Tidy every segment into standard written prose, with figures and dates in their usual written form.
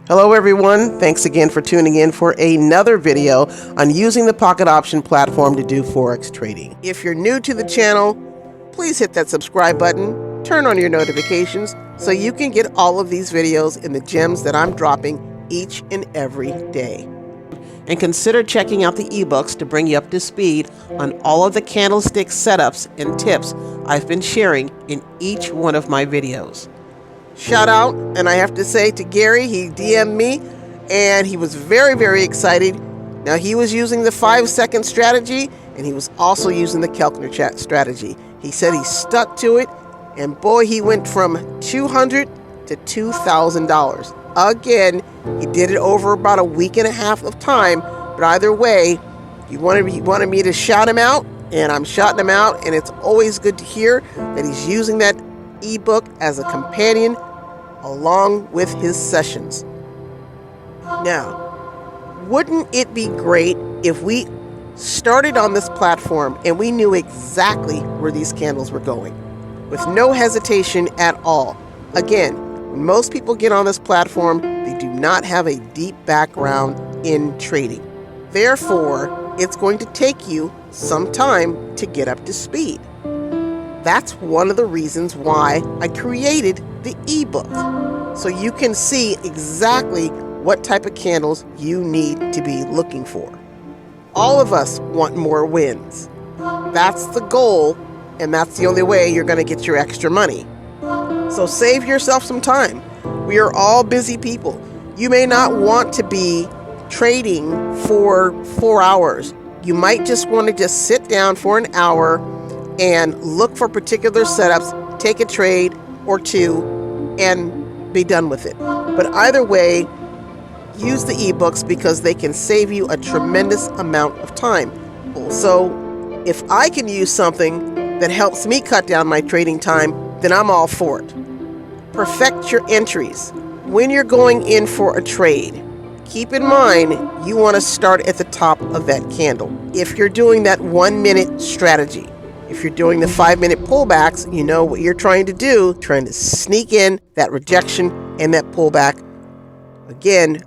Hello everyone, thanks again for tuning in for another video on using the Pocket Option platform to do Forex trading. If you're new to the channel, please hit that subscribe button, turn on your notifications so you can get all of these videos and the gems that I'm dropping each and every day. And consider checking out the ebooks to bring you up to speed on all of the candlestick setups and tips I've been sharing in each one of my videos. Shout out, and I have to say to Gary, he DM'd me and he was very excited. Now he was using the 5-second strategy and he was also using the Kelkner chat strategy. He said he stuck to it and boy, he went from $200 to $2,000. Again, he did it over about a week and a half of time, but either way, he wanted me to shout him out, and I'm shouting him out, and it's always good to hear that he's using that ebook as a companion along with his sessions. Now, wouldn't it be great if we started on this platform and we knew exactly where these candles were going with no hesitation at all? Again, when most people get on this platform, they do not have a deep background in trading. Therefore, it's going to take you some time to get up to speed. That's one of the reasons why I created the ebook, so you can see exactly what type of candles you need to be looking for. All of us want more wins. That's the goal, and that's the only way you're going to get your extra money. So save yourself some time. We are all busy people. You may not want to be trading for 4 hours. You might just want to just sit down for an hour and look for particular setups, take a trade or two, and be done with it. But either way, use the ebooks because they can save you a tremendous amount of time. So if I can use something that helps me cut down my trading time, then I'm all for it. Perfect your entries. When you're going in for a trade, keep in mind you want to start at the top of that candle. If you're doing that 1-minute strategy, if you're doing the 5-minute pullbacks, you know what you're trying to do, trying to sneak in that rejection and that pullback. Again,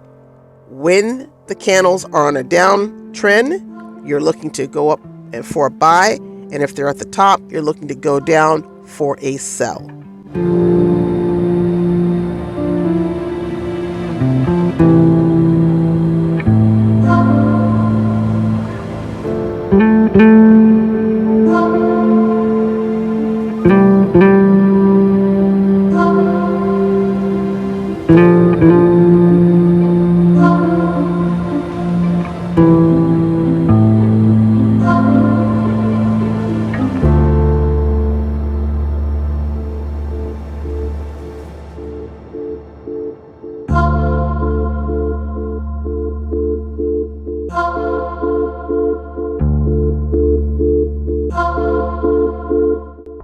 when the candles are on a downtrend, you're looking to go up and for a buy, and if they're at the top, you're looking to go down for a sell.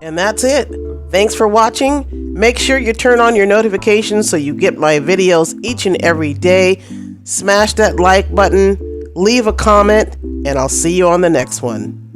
And that's it. Thanks for watching. Make sure you turn on your notifications so you get my videos each and every day. Smash that like button, leave a comment, and I'll see you on the next one.